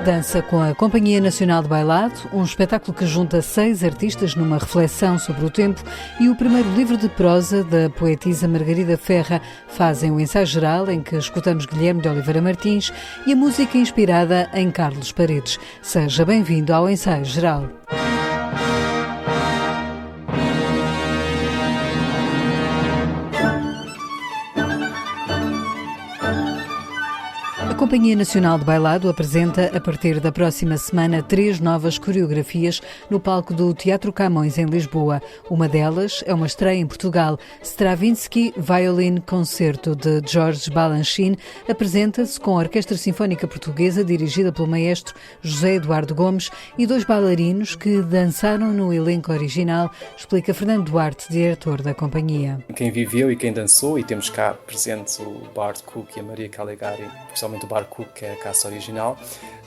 Dança com a Companhia Nacional de Bailado, um espetáculo que junta 6 artistas numa reflexão sobre o tempo, e o primeiro livro de prosa da poetisa Margarida Ferra fazem o ensaio geral em que escutamos Guilherme de Oliveira Martins e a música inspirada em Carlos Paredes. Seja bem-vindo ao ensaio geral. A Companhia Nacional de Bailado apresenta, a partir da próxima semana, 3 novas coreografias no palco do Teatro Camões, em Lisboa. Uma delas é uma estreia em Portugal. Stravinsky Violin Concerto, de Jorge Balanchine, apresenta-se com a Orquestra Sinfónica Portuguesa, dirigida pelo maestro José Eduardo Gomes, e 2 bailarinos que dançaram no elenco original, explica Fernando Duarte, diretor da companhia. Quem viveu e quem dançou, e temos cá presentes o Bart Cook e a Maria Calegari, especialmente o Bart Cook, que é a caça original,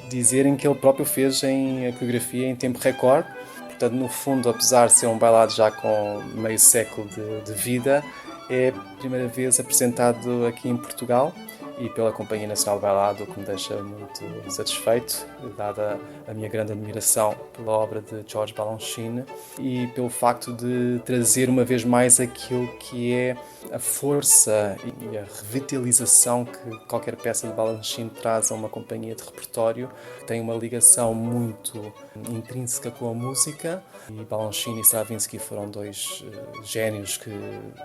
dizerem que ele próprio fez a coreografia em tempo recorde. Portanto, no fundo, apesar de ser um bailado já com meio século de vida, é a primeira vez apresentado aqui em Portugal e pela Companhia Nacional de Bailado, o que me deixa muito satisfeito, dada a minha grande admiração pela obra de Jorge Balanchine e pelo facto de trazer uma vez mais aquilo que é a força e a revitalização que qualquer peça de Balanchine traz a uma companhia de repertório. Tem uma ligação muito intrínseca com a música, e Balanchine e Stravinsky foram 2 génios que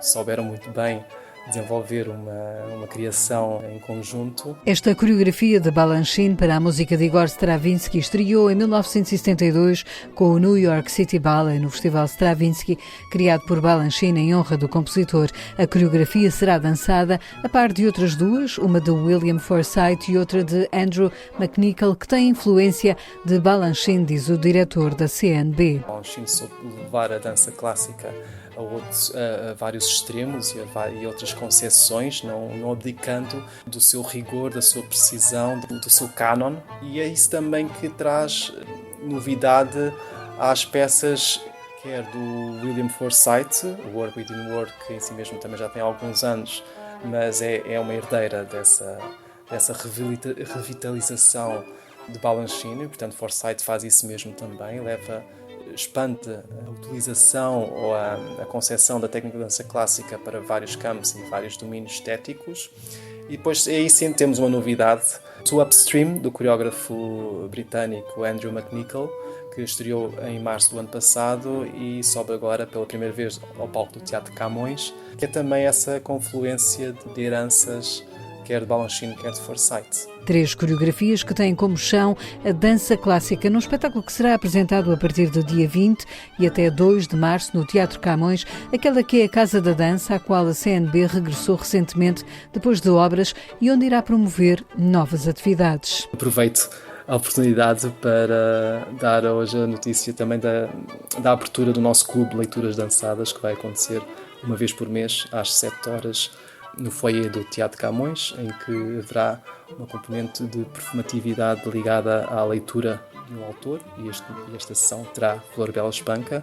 souberam muito bem desenvolver uma criação em conjunto. Esta coreografia de Balanchine para a música de Igor Stravinsky estreou em 1972 com o New York City Ballet no Festival Stravinsky, criado por Balanchine em honra do compositor. A coreografia será dançada a par de outras 2, uma de William Forsythe e outra de Andrew McNichol, que tem influência de Balanchine, diz o diretor da CNB. Balanchine soube levar a dança clássica a vários extremos e outras concessões, não abdicando do seu rigor, da sua precisão, do seu canon. E é isso também que traz novidade às peças, quer do William Forsythe, o Work Within Work, que em si mesmo também já tem alguns anos, mas é uma herdeira dessa revitalização de Balanchine. Portanto, Forsythe faz isso mesmo também, expande a utilização ou a concepção da técnica de dança clássica para vários campos e vários domínios estéticos. E depois aí sim temos uma novidade, o Upstream, do coreógrafo britânico Andrew McNichol, que estreou em março do ano passado e sobe agora pela primeira vez ao palco do Teatro Camões, que é também essa confluência de heranças, quer de Balanchine, quer de Forsythe. 3 coreografias que têm como chão a dança clássica, num espetáculo que será apresentado a partir do dia 20 e até 2 de março no Teatro Camões, aquela que é a Casa da Dança, à qual a CNB regressou recentemente depois de obras e onde irá promover novas atividades. Aproveito a oportunidade para dar hoje a notícia também da abertura do nosso clube de leituras dançadas, que vai acontecer uma vez por mês às 7 horas no foyer do Teatro Camões, em que haverá uma componente de performatividade ligada à leitura de um autor, e esta sessão terá Flor Bela Espanca,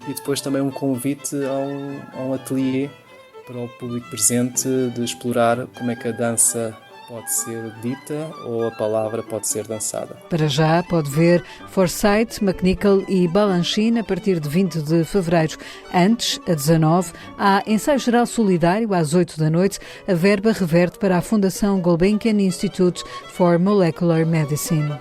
e depois também um convite a um ateliê para o público presente de explorar como é que a dança pode ser dita ou a palavra pode ser dançada. Para já pode ver Forsythe, McNichol e Balanchine a partir de 20 de fevereiro. Antes, a 19, há ensaio geral solidário às 8 da noite. A verba reverte para a Fundação Gulbenkian Institute for Molecular Medicine.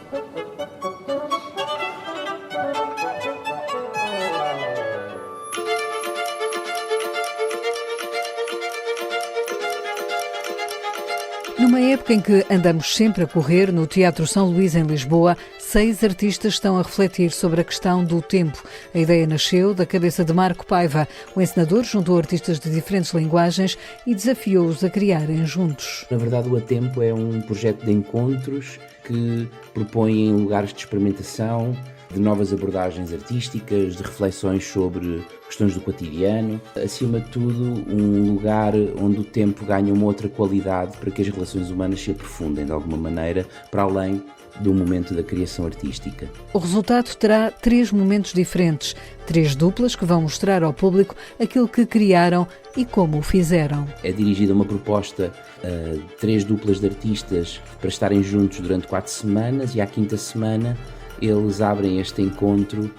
Numa época em que andamos sempre a correr, no Teatro São Luís, em Lisboa, 6 artistas estão a refletir sobre a questão do tempo. A ideia nasceu da cabeça de Marco Paiva. O encenador juntou artistas de diferentes linguagens e desafiou-os a criarem juntos. Na verdade, o A Tempo é um projeto de encontros que propõe lugares de experimentação, de novas abordagens artísticas, de reflexões sobre questões do cotidiano. Acima de tudo, um lugar onde o tempo ganha uma outra qualidade para que as relações humanas se aprofundem de alguma maneira, para além do momento da criação artística. O resultado terá 3 momentos diferentes, 3 duplas que vão mostrar ao público aquilo que criaram e como o fizeram. É dirigida uma proposta a 3 duplas de artistas para estarem juntos durante 4 semanas e à 5ª semana eles abrem este encontro,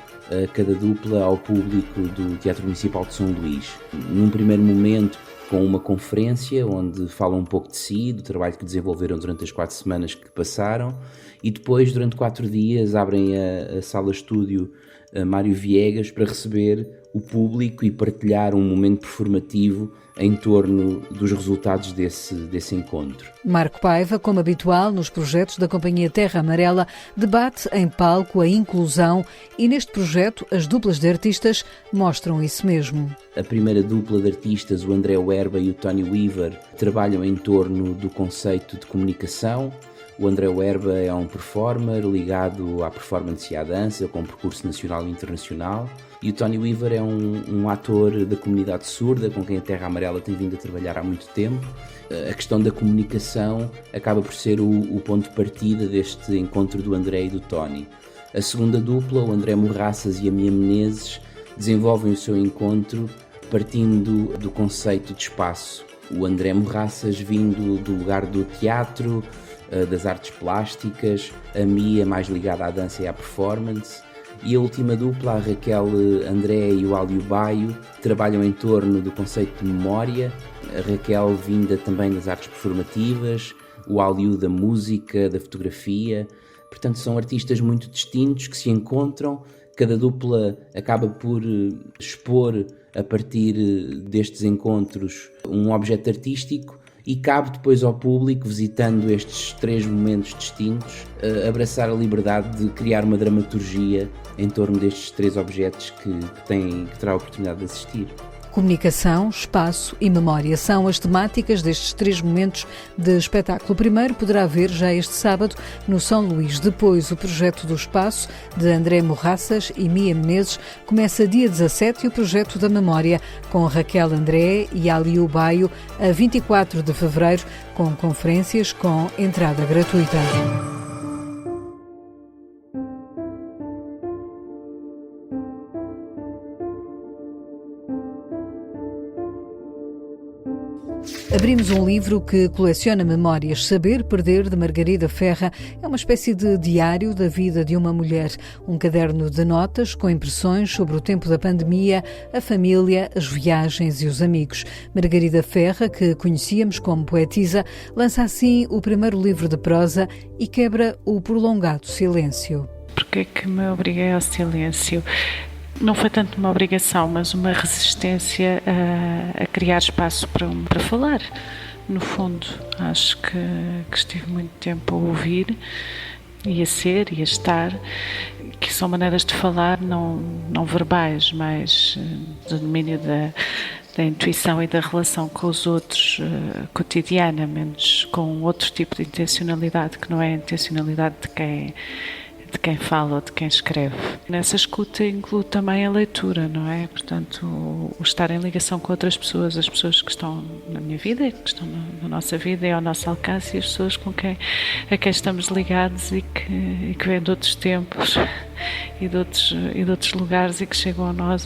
cada dupla, ao público do Teatro Municipal de São Luís. Num primeiro momento, com uma conferência onde falam um pouco de si, do trabalho que desenvolveram durante as 4 semanas que passaram, e depois, durante 4 dias, abrem a sala-estúdio Mário Viegas para receber o público e partilhar um momento performativo em torno dos resultados desse encontro. Marco Paiva, como habitual nos projetos da Companhia Terra Amarela, debate em palco a inclusão e neste projeto as duplas de artistas mostram isso mesmo. A primeira dupla de artistas, o André Werba e o Tony Weaver, trabalham em torno do conceito de comunicação. O André Werba é um performer ligado à performance e à dança, com percurso nacional e internacional. E o Tony Weaver é um ator da comunidade surda, com quem a Terra Amarela tem vindo a trabalhar há muito tempo. A questão da comunicação acaba por ser o ponto de partida deste encontro do André e do Tony. A segunda dupla, o André Morraças e a Mia Menezes, desenvolvem o seu encontro partindo do conceito de espaço. O André Morraças vindo do lugar do teatro, das artes plásticas, a Mia mais ligada à dança e à performance, e a última dupla, a Raquel André e o Alio Baio, trabalham em torno do conceito de memória, a Raquel vinda também das artes performativas, o Alio da música, da fotografia. Portanto, são artistas muito distintos que se encontram, cada dupla acaba por expor, a partir destes encontros, um objeto artístico, e cabe depois ao público, visitando estes 3 momentos distintos, abraçar a liberdade de criar uma dramaturgia em torno destes 3 objetos que terá a oportunidade de assistir. Comunicação, espaço e memória são as temáticas destes 3 momentos de espetáculo. O primeiro poderá ver já este sábado no São Luís. Depois, o projeto do espaço, de André Morraças e Mia Menezes, começa dia 17 e o projeto da memória, com Raquel André e Alio Baio, a 24 de fevereiro, com conferências com entrada gratuita. Abrimos um livro que coleciona memórias. Saber Perder, de Margarida Ferra, é uma espécie de diário da vida de uma mulher. Um caderno de notas com impressões sobre o tempo da pandemia, a família, as viagens e os amigos. Margarida Ferra, que conhecíamos como poetisa, lança assim o primeiro livro de prosa e quebra o prolongado silêncio. Porque é que me obriguei ao silêncio? Não foi tanto uma obrigação, mas uma resistência a criar espaço para falar. No fundo, acho que estive muito tempo a ouvir e a ser e a estar, que são maneiras de falar não verbais, mas do domínio da intuição e da relação com os outros cotidiana, menos com outro tipo de intencionalidade, que não é a intencionalidade de quem fala ou de quem escreve. Nessa escuta inclui também a leitura, não é? Portanto, o estar em ligação com outras pessoas, as pessoas que estão na minha vida, que estão na nossa vida e ao nosso alcance, e as pessoas a quem estamos ligados e que vêm de outros tempos e de outros lugares e que chegam a nós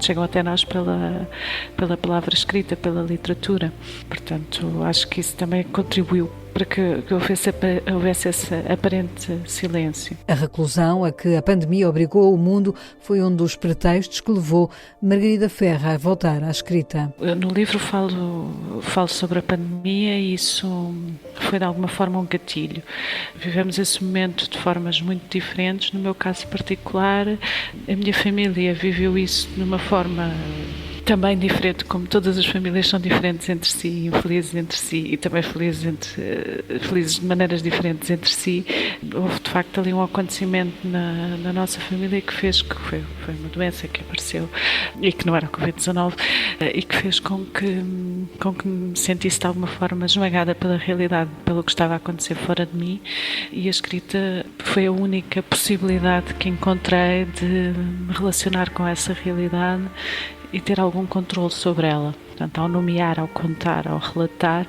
chegam até nós pela palavra escrita, pela literatura. Portanto, acho que isso também contribuiu para que houvesse esse aparente silêncio. A reclusão a que a pandemia obrigou o mundo foi um dos pretextos que levou Margarida Ferra a voltar à escrita. No livro falo sobre a pandemia e isso foi de alguma forma um gatilho. Vivemos esse momento de formas muito diferentes. No meu caso particular, a minha família viveu isso de uma forma também diferente, como todas as famílias são diferentes entre si, infelizes entre si e também felizes de maneiras diferentes entre si. Houve de facto ali um acontecimento na nossa família que fez que foi uma doença que apareceu e que não era Covid-19 e que fez com que me sentisse de alguma forma esmagada pela realidade, pelo que estava a acontecer fora de mim, e a escrita foi a única possibilidade que encontrei de me relacionar com essa realidade e ter algum controle sobre ela. Portanto, ao nomear, ao contar, ao relatar,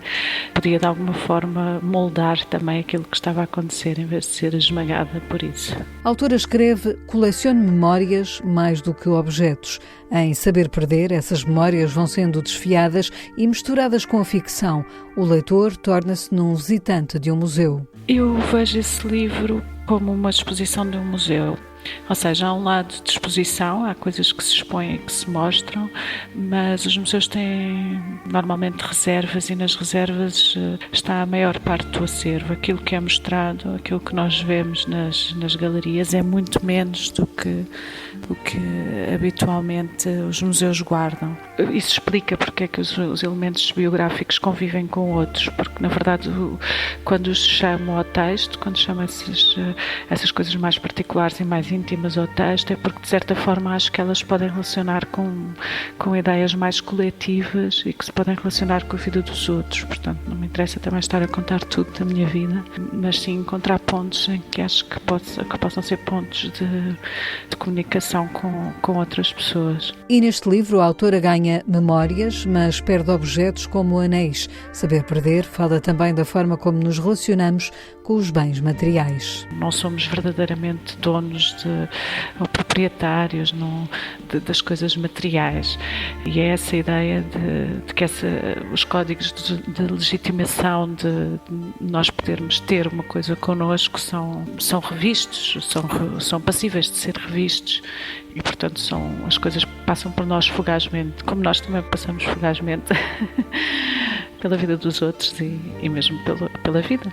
podia de alguma forma moldar também aquilo que estava a acontecer, em vez de ser esmagada por isso. A autora escreve: colecione memórias mais do que objetos. Em Saber Perder, essas memórias vão sendo desfiadas e misturadas com a ficção. O leitor torna-se num visitante de um museu. Eu vejo esse livro como uma exposição de um museu. Ou seja, há um lado de exposição, há coisas que se expõem e que se mostram, mas os museus têm normalmente reservas, e nas reservas está a maior parte do acervo. Aquilo que é mostrado, aquilo que nós vemos nas galerias é muito menos do que o que habitualmente os museus guardam. Isso explica porque é que os elementos biográficos convivem com outros, porque na verdade quando os chamo ao texto, quando chamo essas coisas mais particulares e mais íntimas ao texto, é porque de certa forma acho que elas podem relacionar com ideias mais coletivas e que se podem relacionar com a vida dos outros. Portanto, não me interessa também estar a contar tudo da minha vida, mas sim encontrar pontos em que acho que possam ser pontos de comunicação com outras pessoas. E neste livro a autora ganha memórias, mas perde objetos como anéis. Saber Perder fala também da forma como nos relacionamos com os bens materiais. Não somos verdadeiramente donos ou proprietários das coisas materiais, e é essa ideia de que os códigos de legitimação de nós podermos ter uma coisa connosco são revistos, são passíveis de ser revistos, e portanto as coisas passam por nós fugazmente, como nós também passamos fugazmente pela vida dos outros e mesmo pela vida.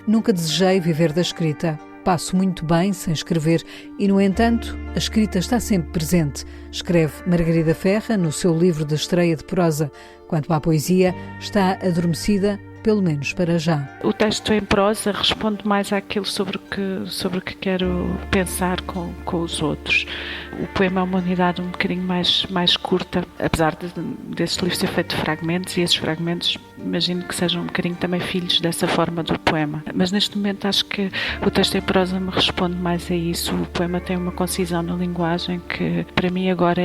Nunca desejei viver da escrita. Passo muito bem sem escrever e, no entanto, a escrita está sempre presente, escreve Margarida Ferra no seu livro de estreia de prosa. Quanto à poesia, está adormecida, pelo menos para já. O texto em prosa responde mais àquilo sobre o que quero pensar com os outros. O poema é uma unidade um bocadinho mais curta, apesar desse livro ser feito de fragmentos, e esses fragmentos imagino que sejam um bocadinho também filhos dessa forma do poema. Mas neste momento acho que o texto em prosa me responde mais a isso. O poema tem uma concisão na linguagem que para mim agora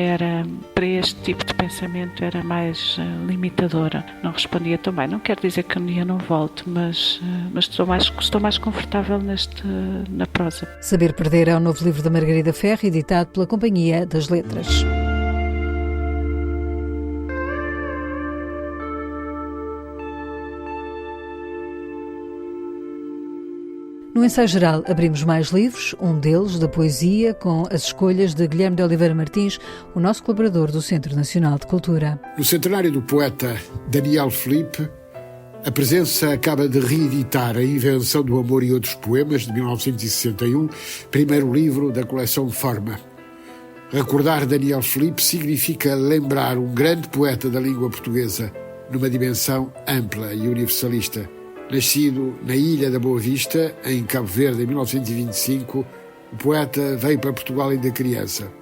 para este tipo de pensamento era mais limitadora. Não respondia tão bem. Não quero dizer que um dia não volto, mas estou mais confortável na prosa. Saber Perder é o novo livro da Margarida Ferra, editado pela Companhia das Letras. No Ensaio Geral abrimos mais livros, um deles da poesia, com as escolhas de Guilherme de Oliveira Martins, o nosso colaborador do Centro Nacional de Cultura. No centenário do poeta Daniel Filipe, a Presença acaba de reeditar A Invenção do Amor e Outros Poemas, de 1961, primeiro livro da coleção Forma. Recordar Daniel Filipe significa lembrar um grande poeta da língua portuguesa, numa dimensão ampla e universalista. Nascido na Ilha da Boa Vista, em Cabo Verde, em 1925, o poeta veio para Portugal ainda criança.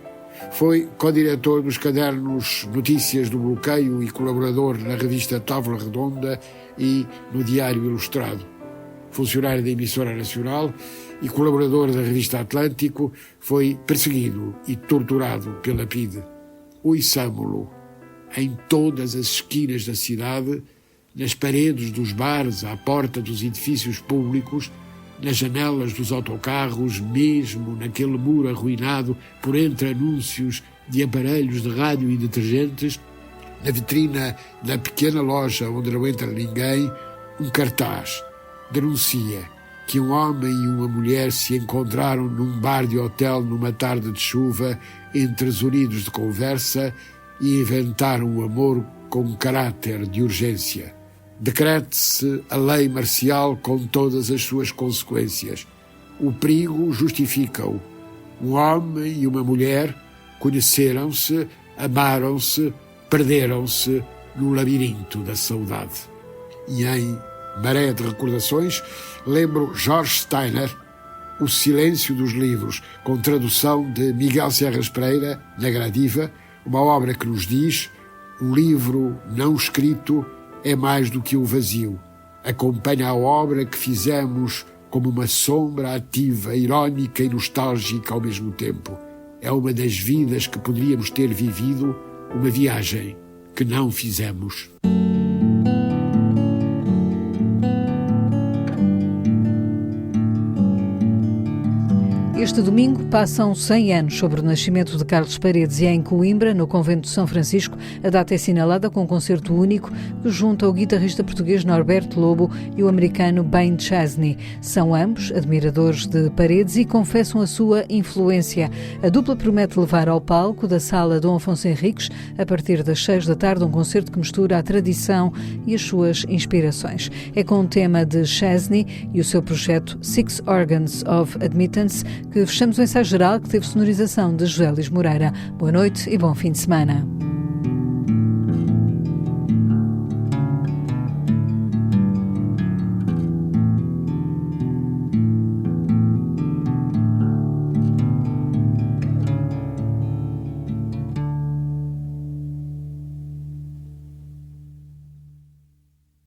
Foi co-diretor dos cadernos Notícias do Bloqueio e colaborador na revista Távola Redonda e no Diário Ilustrado. Funcionário da emissora nacional e colaborador da revista Atlântico, foi perseguido e torturado pela PIDE. Ouçamo-lo em todas as esquinas da cidade, nas paredes dos bares, à porta dos edifícios públicos, nas janelas dos autocarros, mesmo naquele muro arruinado por entre anúncios de aparelhos de rádio e detergentes, na vitrina da pequena loja onde não entra ninguém, um cartaz denuncia que um homem e uma mulher se encontraram num bar de hotel numa tarde de chuva, entre zunidos de conversa, e inventaram o amor com caráter de urgência. Decrete-se a lei marcial com todas as suas consequências. O perigo justifica-o. Um homem e uma mulher conheceram-se, amaram-se, perderam-se no labirinto da saudade. E em Maré de Recordações, lembro Jorge Steiner, O Silêncio dos Livros, com tradução de Miguel Serras Pereira, na Gradiva, uma obra que nos diz: um livro não escrito é mais do que o vazio. Acompanha a obra que fizemos como uma sombra ativa, irónica e nostálgica ao mesmo tempo. É uma das vidas que poderíamos ter vivido uma viagem que não fizemos. Este domingo passam 100 anos sobre o nascimento de Carlos Paredes e em Coimbra, no convento de São Francisco, a data é assinalada com um concerto único que junta o guitarrista português Norberto Lobo e o americano Ben Chesney. São ambos admiradores de Paredes e confessam a sua influência. A dupla promete levar ao palco da Sala Dom Afonso Henriques, a partir das 6 da tarde, um concerto que mistura a tradição e as suas inspirações. É com o tema de Chesney e o seu projeto Six Organs of Admittance que fechamos o ensaio geral, que teve sonorização de José Luís Moreira. Boa noite e bom fim de semana.